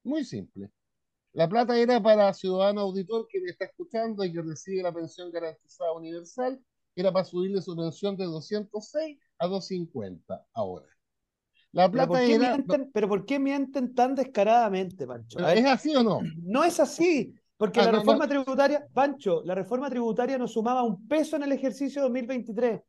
Muy simple. La plata era para ciudadano auditor que me está escuchando y que recibe la pensión garantizada universal. Era para subirle su pensión de 206 a 250 ahora. La plata era, Pero ¿por qué mienten tan descaradamente, Pancho? A pero ¿es ver, así o no? no es así, porque Ah, la no, no. reforma tributaria, Pancho, la reforma tributaria nos sumaba 1 peso en el ejercicio 2023.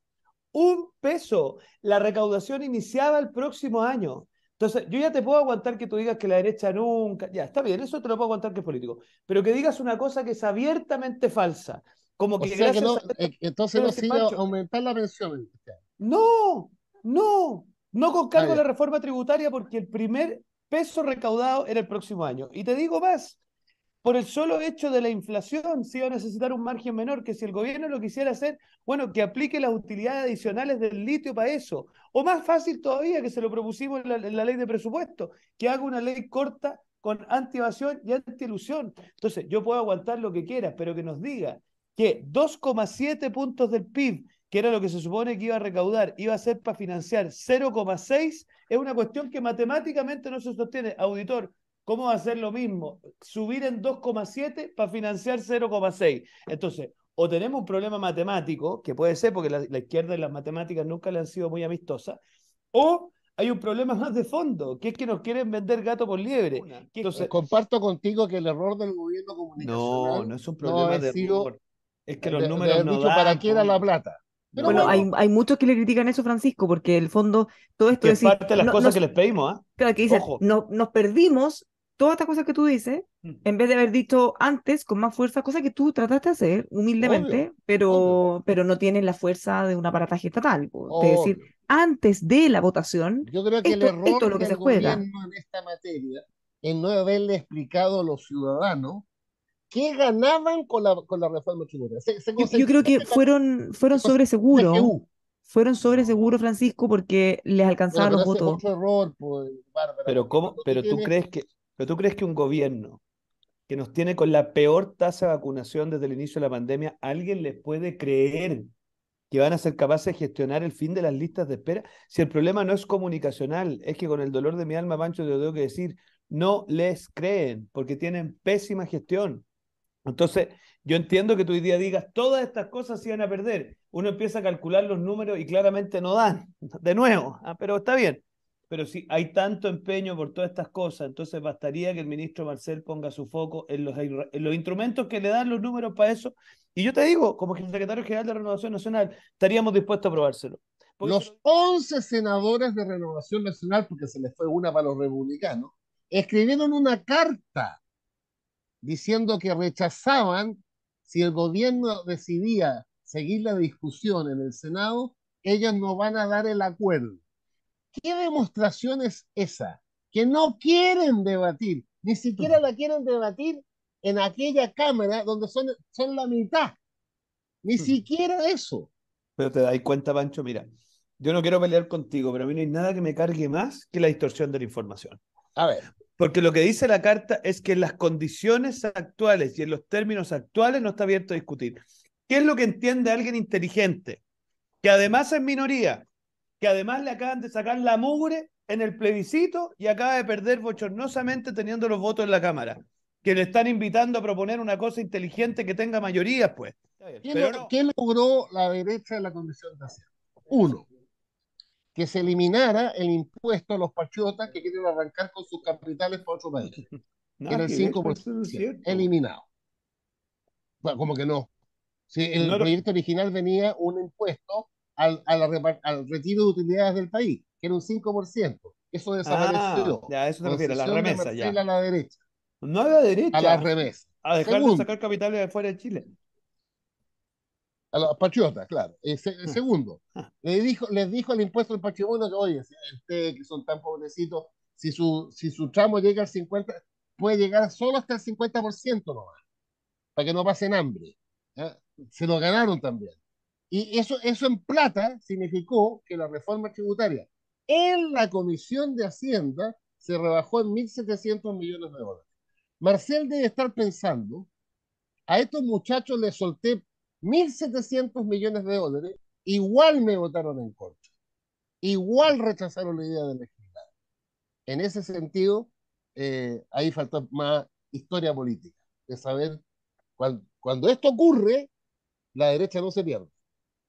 1 peso. La recaudación iniciaba el próximo año. Entonces, yo ya te puedo aguantar que tú digas que la derecha nunca, ya, está bien, eso te lo puedo aguantar que es político, pero que digas una cosa que es abiertamente falsa, como O que sea que gracias no, a esta... entonces Quiero no decir, se iba a Pancho, aumentar la pensión. no, no con Ah, cargo a la ya. reforma tributaria porque el primer peso recaudado era el próximo año. Y te digo más, por el solo hecho de la inflación, se iba a necesitar un margen menor, que si el gobierno lo quisiera hacer, bueno, que aplique las utilidades adicionales del litio para eso. O más fácil todavía, que se lo propusimos en la ley de presupuesto, que haga una ley corta con anti-evasión y anti-elusión. Entonces, yo puedo aguantar lo que quieras, pero que nos diga que 2,7 puntos del PIB, que era lo que se supone que iba a recaudar, iba a ser para financiar 0,6, es una cuestión que matemáticamente no se sostiene. Auditor, ¿cómo va a ser lo mismo? Subir en 2,7 para financiar 0,6. Entonces, o tenemos un problema matemático, que puede ser porque la izquierda y las matemáticas nunca le han sido muy amistosas, o hay un problema más de fondo, que es que nos quieren vender gato por liebre. Entonces, Comparto contigo que el error del gobierno no, comunicacional no es un no problema haber de sido error. Es que los de números haber no dicho para dan, qué era pues. la plata. Pero Bueno, bueno, No, hay muchos que le critican eso, Francisco, porque el fondo, todo es esto que es decir, parte de las no, cosas que les pedimos, ¿ah? claro, que dicen, Ojo. no, nos perdimos todas estas cosas que tú dices, en vez de haber dicho antes con más fuerza, cosas que tú trataste de hacer obvio, humildemente, obvio, pero no tienen la fuerza de un aparataje estatal, po, de decir, obvio. antes de la votación, Yo creo que el esto es error lo que se del juega. gobierno en esta materia es no haberle explicado a los ciudadanos qué ganaban con la reforma tributaria. Se Yo creo concentraron que en la, fueron se sobre concentraron en la seguro, GU. fueron sobre seguro, No. Francisco, porque les Bueno, alcanzaba los pero ese es votos. otro error, pues, Bárbara, Pero porque cómo, cuando tú tienes, pero tú crees que un gobierno que nos tiene con la peor tasa de vacunación desde el inicio de la pandemia, ¿alguien les puede creer que van a ser capaces de gestionar el fin de las listas de espera? Si el problema no es comunicacional, es que con el dolor de mi alma, Pancho, te lo tengo que decir, no les creen porque tienen pésima gestión. Entonces, yo entiendo que tú hoy día digas, todas estas cosas se iban a perder. Uno empieza a calcular los números y claramente no dan, de nuevo, pero está bien. Pero si hay tanto empeño por todas estas cosas, entonces bastaría que el ministro Marcel ponga su foco en los instrumentos que le dan los números para eso. Y yo te digo, como secretario general de Renovación Nacional, estaríamos dispuestos a probárselo. Porque se los lo... 11 senadores de Renovación Nacional, porque se les fue una para los republicanos, escribieron una carta diciendo que rechazaban si el gobierno decidía seguir la discusión en el Senado, ellos no van a dar el acuerdo. ¿Qué demostración es esa? Que no quieren debatir, ni siquiera la quieren debatir en aquella Cámara donde son la mitad, ni siquiera eso. Pero te das cuenta, Pancho, mira, yo no quiero pelear contigo, pero a mí no hay nada que me cargue más que la distorsión de la información. A ver, Porque lo que dice la carta es que en las condiciones actuales y en los términos actuales no está abierto a discutir. ¿Qué es lo que entiende alguien inteligente? Que además es minoría, que además le acaban de sacar la mugre en el plebiscito y acaba de perder bochornosamente teniendo los votos en la Cámara. Que le están invitando a proponer una cosa inteligente que tenga mayoría, pues. Pero no. ¿qué logró la derecha de la Comisión de Hacienda? Uno, que se eliminara el impuesto a los patriotas que quieren arrancar con sus capitales para otro país, que era Nada el que ver, cinco pero por eso no es ciento cierto. eliminado. Bueno, como que no. Si el No lo... proyecto original venía un impuesto al retiro de utilidades del país, que era un 5%. Eso Ah, desapareció. ya, a eso te refieres, la Concesión de remesa, ya. Marcela a la derecha, No a la a la derecha, remesa. a dejar de Segundo, sacar capitales de fuera de Chile. a los patriotas, claro. Segundo, les dijo el impuesto al patrimonio que, oye, si ustedes que son tan pobrecitos, si su tramo llega al 50, puede llegar solo hasta el 50% nomás, para que no pasen hambre. ¿Ya? Se lo ganaron también. Y eso en plata significó que la reforma tributaria en la Comisión de Hacienda se rebajó en 1.700 millones de dólares. Marcel debe estar pensando, a estos muchachos les solté 1.700 millones de dólares, igual me votaron en contra, igual rechazaron la idea de legislar. En ese sentido, ahí falta más historia política, de saber cuando esto ocurre, la derecha no se pierde.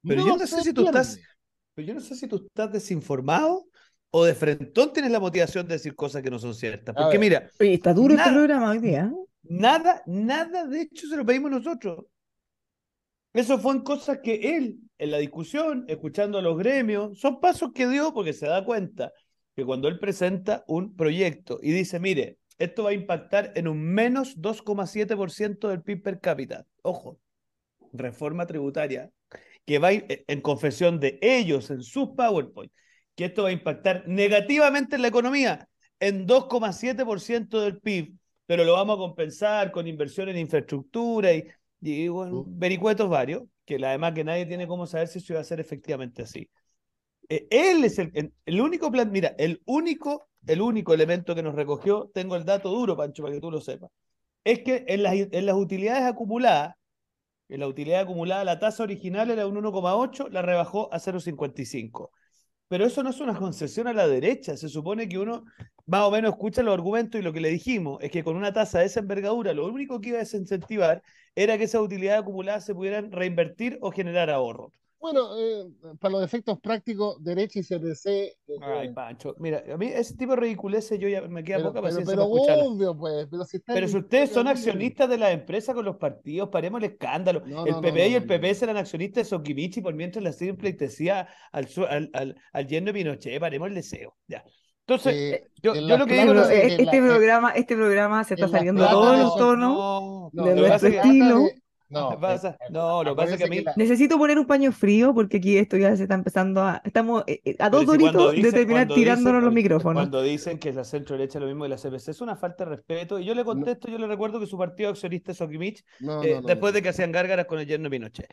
Pero yo No no sé se si tú estás, pierde. pero yo no sé si tú estás desinformado o de frentón tienes la motivación de decir cosas que no son ciertas. A Porque ver, mira, Oye, está duro este nada, programa hoy día. nada de hecho se lo pedimos nosotros. Eso fue en cosas que él, en la discusión, escuchando a los gremios, son pasos que dio porque se da cuenta que cuando él presenta un proyecto y dice, mire, esto va a impactar en un menos 2,7% del PIB per cápita. Ojo, reforma tributaria, que va en confesión de ellos en sus PowerPoint, que esto va a impactar negativamente en la economía en 2,7% del PIB, pero lo vamos a compensar con inversión en infraestructura y bueno, vericuetos varios, que además que nadie tiene cómo saber si eso va a ser efectivamente así. Él es el único plan, mira, el único elemento que nos recogió, tengo el dato duro, Pancho, para que tú lo sepas, es que en las utilidades acumuladas, en la utilidad acumulada, la tasa original era un 1,8, la rebajó a 0,55. Pero eso no es una concesión a la derecha. Se supone que uno más o menos escucha los argumentos y lo que le dijimos es que con una tasa de esa envergadura lo único que iba a desincentivar era que esas utilidades acumuladas se pudieran reinvertir o generar ahorro. bueno, para los efectos prácticos, derecha y CPC, Ay, Pancho, mira, a mí ese tipo de ridiculeces yo ya me queda poca paciencia pero para escucharlas. obvio, pues, pero si está en Pero la si ustedes son historia, bien. accionistas de las empresas con los partidos, paremos el escándalo. No, El no, no, PP no, y no, el no, PP no. serán accionistas de Sokimichi por mientras le siguen pleitesía al yerno de Pinochet, paremos el deseo. Ya. Entonces, En yo las lo que digo es lo plata de siguiente. Este programa se está en las saliendo plata todos de los esos, tonos no, de Lo que en las pasa nuestro es que, plata estilo. de, no, no, lo que pasa es que a acuérdense que mí, Necesito poner un paño frío porque aquí esto ya se está empezando a... Estamos a dos pero si doritos de terminar tirándonos los micrófonos. cuando dicen que la centro derecha es lo mismo que la CPC, es una falta de respeto. Y yo le no, contesto, yo le recuerdo que su partido accionista es Sokimich, no, no, no, no, después de no. que hacían gárgaras con el yerno de Pinochet.